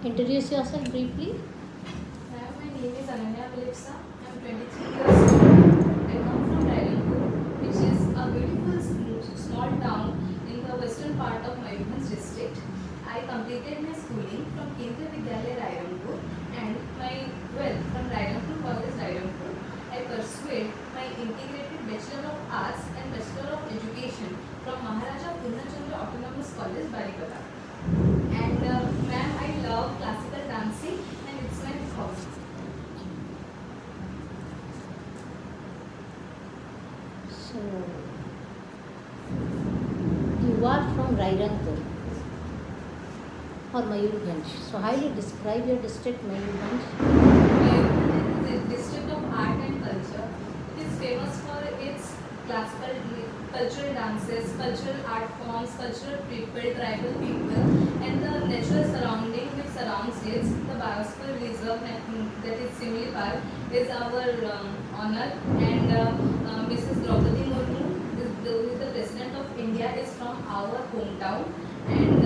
Introduce yourself briefly. Ma'am, my name is Ananya Kalipsa. I'm 23 years old. I come from Raipur, which is a beautiful small town in the western part of Mayurbhanj district. I completed my schooling from Kendriya Vidyalaya Raipur and my 12th from Raipur College Raipur. I pursued my integrated Bachelor of Arts and Bachelor of Education from Maharaja Purnachandra Autonomous College Barikata. And ma'am, I love classical dancing and it's my hobby. So, you are from Rairangpur or Mayurbhanj. So, how do you describe your district, Mayurbhanj? Mayurbhanj is a district of art and culture. It is famous for its classical cultural dances, cultural art forms, cultural people, tribal people, and the natural surrounding which surrounds it. The biosphere reserve that is Similipal is our honor, and Mrs. Draupadi Murmu, who is the President of India, is from our hometown, and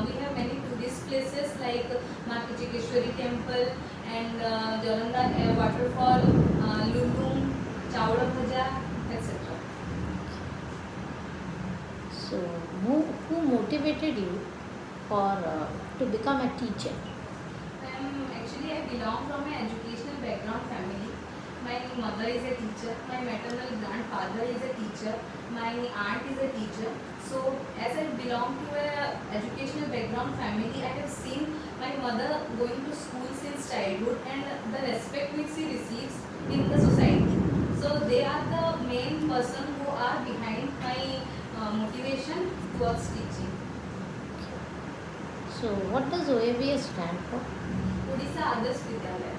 we have many tourist places like Makachikeshwari Temple and Joranda Waterfall, Lulum, Chowda Bhaja, etc. So, who motivated you for to become a teacher? Actually, I belong from an educational background family. My mother is a teacher. My maternal grandfather is a teacher. My aunt is a teacher. So, as I belong to a educational background family, I have seen my mother going to school since childhood and the respect which she receives in the society. So, they are the main person who are behind my motivation towards teaching. So, what does OAVS stand for? Odisha Adarsh Vidyalaya.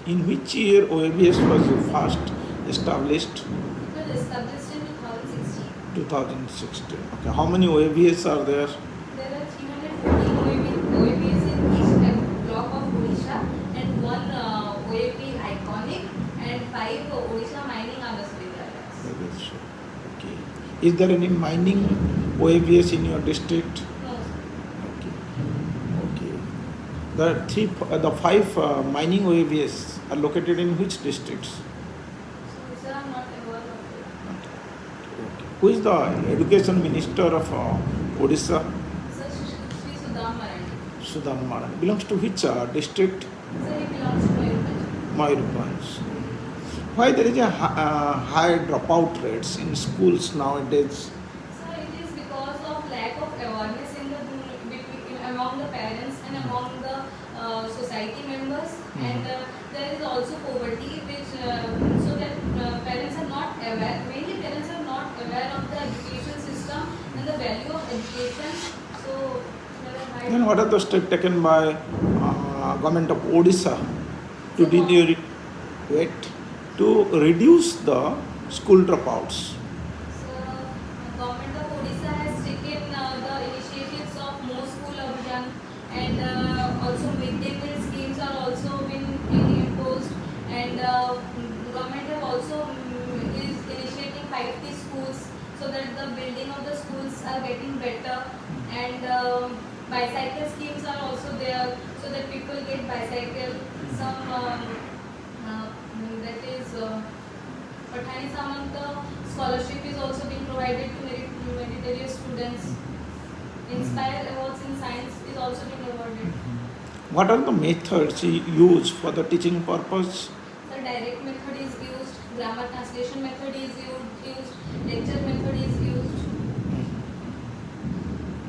In which year OAVS was first established? It was established in 2016. 2016. Okay. How many OAVS are there? There are 314 OAVs in each block of Odisha and one OAV iconic and 5 Odisha mining Adarsh Vidyalayas. Okay. Is there any mining OAVS in your district? No, Okay. Okay. The five mining OAVs are located in which districts? so sir, I'm not aware of it. Okay. Who is the education minister of Odisha? Sir, Sri Sudham Marandi. Sudham Maran. Belongs to which district? Sir, he belongs to Mayurbhanj. Mayurbhanj. Why there is a high dropout rates in schools nowadays? So it is because of lack of awareness in the among the parents and among the society members, and there is also poverty, which so that parents are not aware. Mainly, parents are not aware of the education system and the value of education. So there are high. Then what are the steps taken by government of Odisha to to reduce the school dropouts? So, government of Odisha has taken the initiatives of More School Abhiyan, and also midday meal schemes are also been imposed, and government have also is initiating 5T schools so that the building of the schools are getting better, and bicycle schemes are also there so that people get bicycle. Some that is Pathani Samanta scholarship is also being provided to meritorious students. Inspire Awards in Science is also being awarded. What are the methods used for the teaching purpose? The direct method is used, grammar translation method is used, lecture method is used.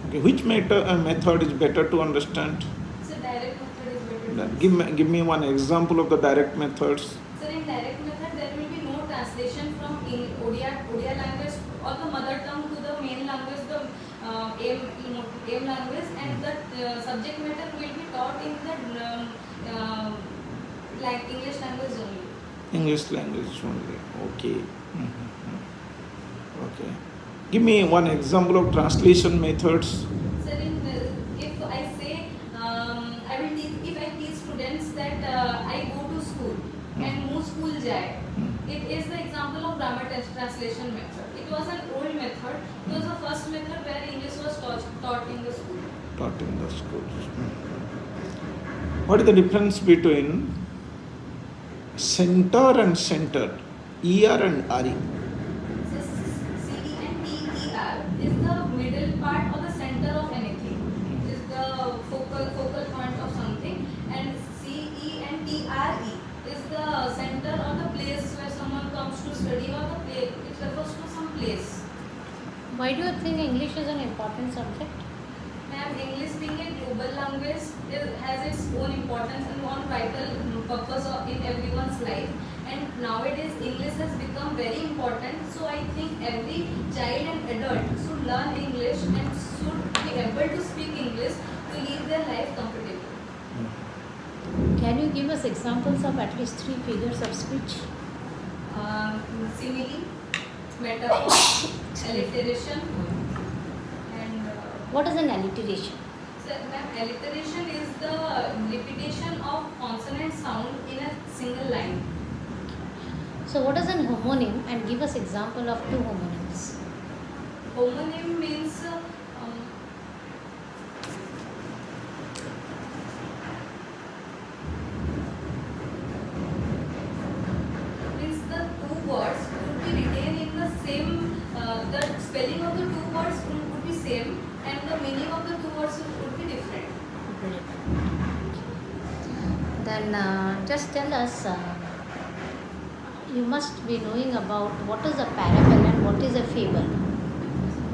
Okay, which method is better to understand? So direct method is better. Give me one example of the direct methods. So in direct method there will be no translation from Odia language or the mother tongue to the main language, the aim language, and the subject matter will be taught in the like English language only. English language only. Okay. Okay. Give me one example of translation methods. Sir, if I say I will teach, if I teach students that I go to school and move school jai, it is the example of grammar translation method. It was an old method. It was the first method where English was taught in the school. taught in the schools. What is the difference between center and centered? ER and RE. So CENTER is the middle part or the center of anything. Is the focal point of something, and CENTRE is the center or the place where someone comes to study, or the place it refers to some place. Why do you think English is an important subject? Ma'am, English being a global language has its own importance and own vital purpose in everyone's life. And nowadays, English has become very important. So I think every child and adult should learn English and should be able to speak English to live their life comfortably. Can you give us examples of at least 3 figures of speech? Simile, metaphor, alliteration, and What is an alliteration? so, ma'am, alliteration is the repetition of consonant sound in a single line. So what is an homonym, and give us example of 2 homonyms? Homonym means the two words would be written in the same. The spelling of the two words would be same, and the meaning of the two words would be different. Then just tell us, you must be knowing about what is a parable and what is a fable.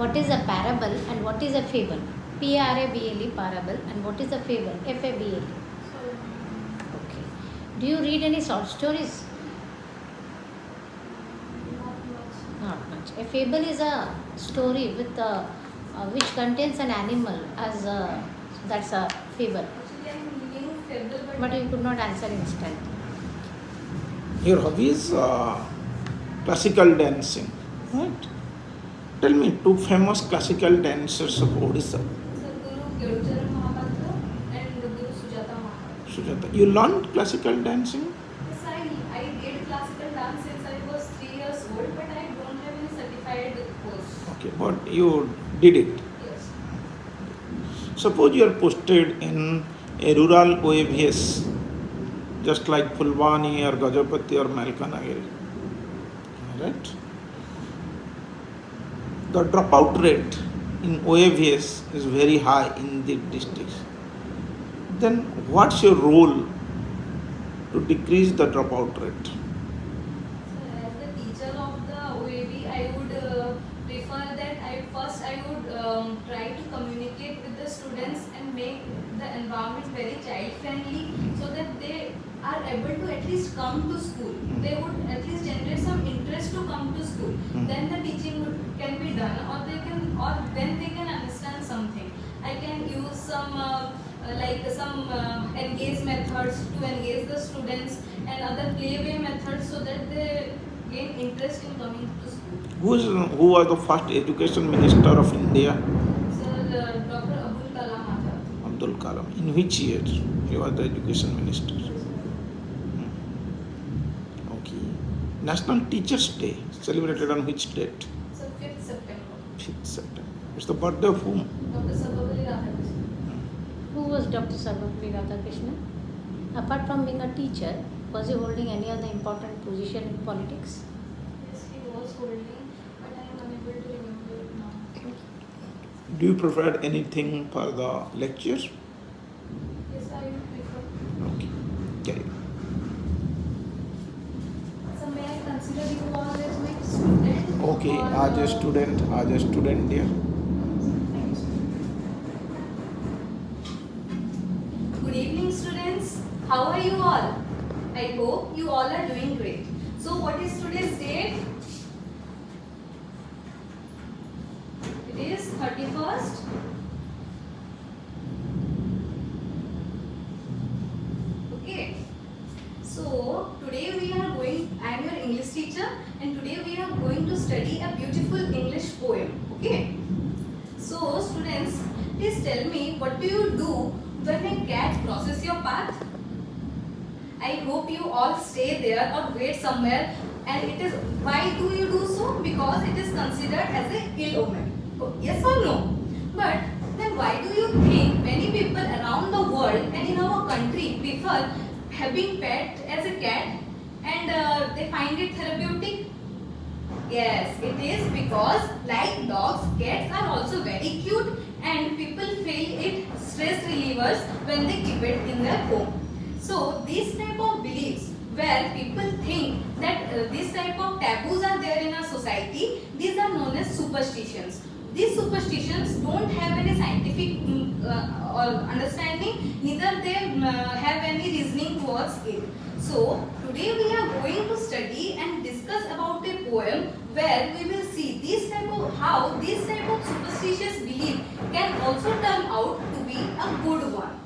What is a parable and what is a fable? P-R-A-B-L-E, parable, and what is a fable? F-A-B-L-E. Okay. Do you read any short stories? Not much. Not much. A fable is a story with which contains an animal as a, that's a fable. Actually, I knew fable, But you could not answer instantly. Your hobby is classical dancing. Right? Tell me 2 famous classical dancers of Odisha. Sir, Guru Keducharan Mahapatra and Guru Sujata Mahapatra. Sujata, you learned classical dancing? Yes, I did classical dance since I was 3 years old, but I don't have any certified course. Okay, but you did it. Yes. Suppose you are posted in a rural oavs, just like Fulbani or Gajapati or Malkanagiri. Right? The dropout rate in oavs is very high in the districts. Then what's your role to decrease the dropout rate? So as the teacher of the OAV, I would prefer that I would try to communicate with the students and make the environment very child friendly, so that they are able to at least come to school. They would at least generate some interest to come to school. Then the teaching can be done, or then they can understand something. I can use some engage methods to engage the students, and other playway methods, so that they gain interest in coming to school. Who was the first education minister of India? So Dr. Abdul Kalam Azad. Abdul Kalam. In which year he was the education minister? Okay. National Teachers' Day celebrated on which date? So 5th September. 5th September. It's the birthday of whom? Dr. Sarvapalli Radhakrishnan. Who was Dr. Sarvapalli Radhakrishnan? Apart from being a teacher, was he holding any other important position in politics? Yes, he was holding, but I am unable to remember it now. Do you prefer anything for the lectures? Yes, I would prefer. Okay. Carry on. So may I consider you all as my student? Okay, or, as a student dear. Thank you. Good evening, students. How are you all? I hope you all are doing great. So what is today's date? It is 31st. Okay. So today we are going, I am your English teacher, and today we are going to study a beautiful English poem. Okay. So students, please tell me, what do you do when a cat crosses your path? I hope you all stay there or wait somewhere, and it is, why do you do so? Because it is considered as a ill omen. Yes or no? But then why do you think world and in our country prefer having pet as a cat and they find it therapeutic? Yes, it is because like dogs, cats are also very cute and people feel it stress relievers when they keep it in their home. So these type of beliefs where people think that these type of taboos are there in our society, these are known as superstitions. These superstitions don't have any scientific or understanding, neither they have any reasoning towards it. So today we are going to study and discuss about a poem where we will see how these type of superstitious belief can also turn out to be a good one.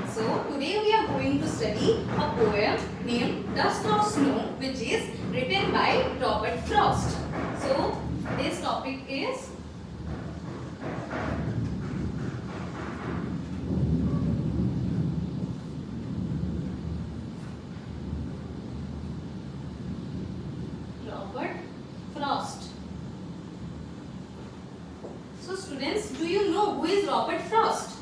So today we are going to study a poem named Dust of Snow, which is written by Robert Frost. So today's topic is Robert Frost. So students, do you know who is Robert Frost?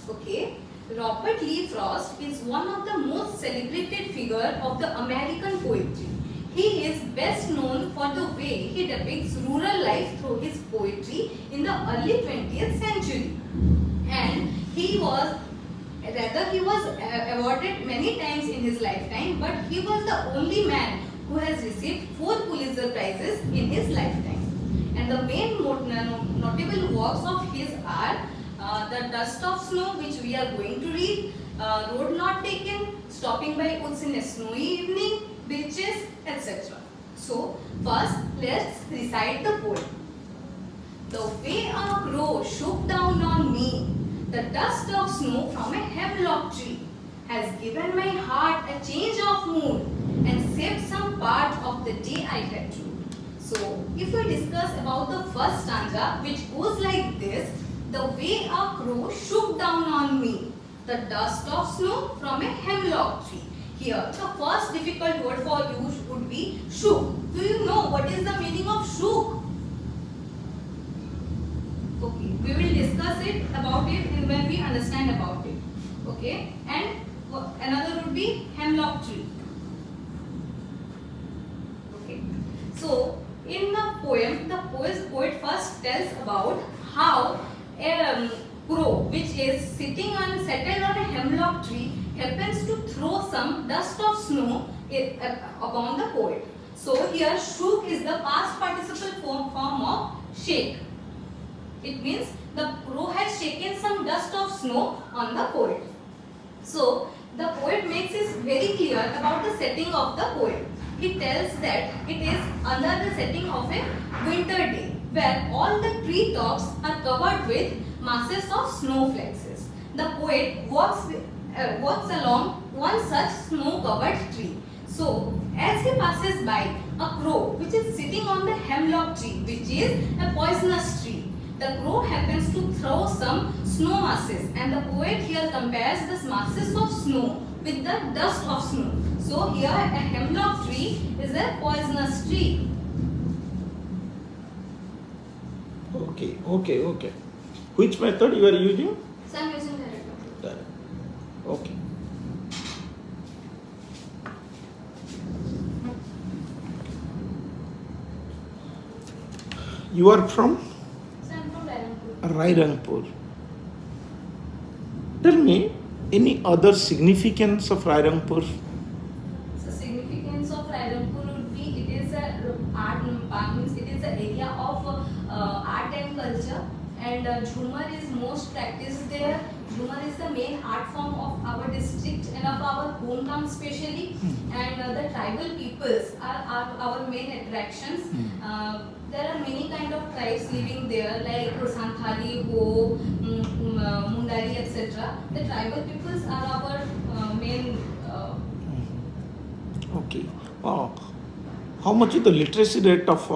Okay, Robert Lee Frost is one of the most celebrated figure of the American poetry. He is best known for the way he depicts rural life through his poetry in the early 20th century. And he was awarded many times in his lifetime, but he was the only man who has received 4 Pulitzer Prizes in his lifetime. And the main notable works of his are The Dust of Snow, which we are going to read, Road Not Taken, Stopping by Woods in a Snowy Evening, Beaches, etc. So, first let's recite the poem. The way a crow shook down on me, the dust of snow from a hemlock tree, has given my heart a change of mood and saved some part of the day I had to. So, if we discuss about the first stanza, which goes like this: the way a crow shook down on me, the dust of snow from a hemlock tree. Here, the first difficult word for you would be shook. Do you know what is the meaning of shook? Okay, we will discuss it about it when we understand about it. Okay, and another would be hemlock tree. Okay, so in the poem, the poet first tells about how a crow, which is settled on a hemlock tree, happens to throw some dust of snow upon the poet. So here, shook is the past participle form of shake. It means the crow has shaken some dust of snow on the poet. So the poet makes it very clear about the setting of the poem. He tells that it is under the setting of a winter day, where all the tree tops are covered with masses of snowflakes. The poet walks along one such snow-covered tree. So, as he passes by a crow which is sitting on the hemlock tree, which is a poisonous tree, the crow happens to throw some snow masses, and the poet here compares the masses of snow with the dust of snow. So, here a hemlock tree is a poisonous tree. Okay. Which method you are using? So, I am using direct. Direct. Okay. You are from So, I am from Rairanpur. Rairanpur. Tell me any other significance of Rairanpur? So significance of Rairanpur would be it is a means it is an area of art and culture, and Jhumar is most practiced there. Jhumar is the main art form of our district and of our hometown especially, and the tribal peoples are our main attractions. There are many kind of tribes living there like Santhali, Ho, Mundari, etc. The tribal peoples are our main. Okay. How much is the literacy rate of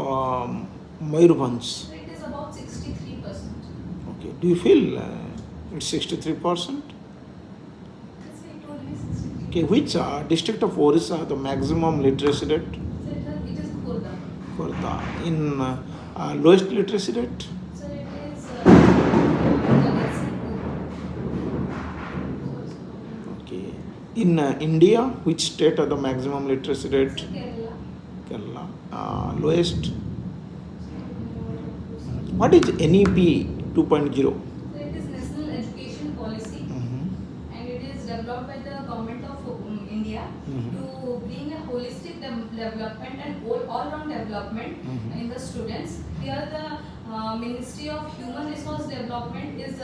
Mayurbhanj? So it is about 63%. Okay. Do you feel it's 63%? Yes, it would be 63. Okay. Which district of Orissa the maximum literacy rate? So it is Khurda. Khurda. In lowest literacy rate? So it is In India, which state are the maximum literacy rate? It's Kerala. Kerala. Lowest. What is NEP 2.0? So it is National Education Policy, Mm-hmm. and it is developed by the government of India Mhm. to bring a holistic development and all-round development Mhm. in the students. Here the Ministry of Human Resource Development is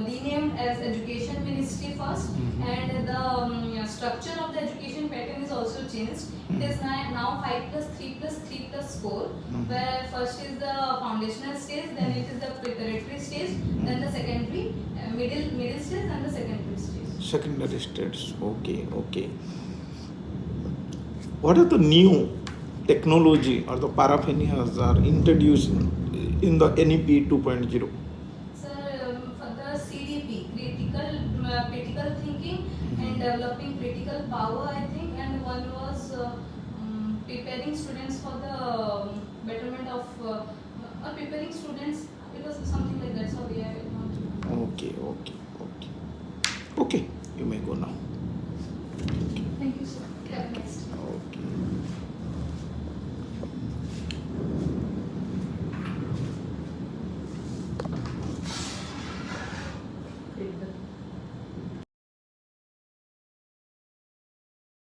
renamed as Education Ministry first, Mhm. and the structure of the education pattern is also changed. It is now 5 plus 3 plus 3 plus 4, Mhm. where first is the foundational stage, then it is the preparatory stage, then the secondary, middle stage, and the secondary stage. Secondary states. Okay, okay. What are the new technology or the paraphernalias are introduced in the NEP 2.0? So for the CDP, critical thinking and developing critical power, I think, and one was preparing students for the betterment of preparing students. It was something like that. Sorry, I not. Okay, okay, okay. Okay.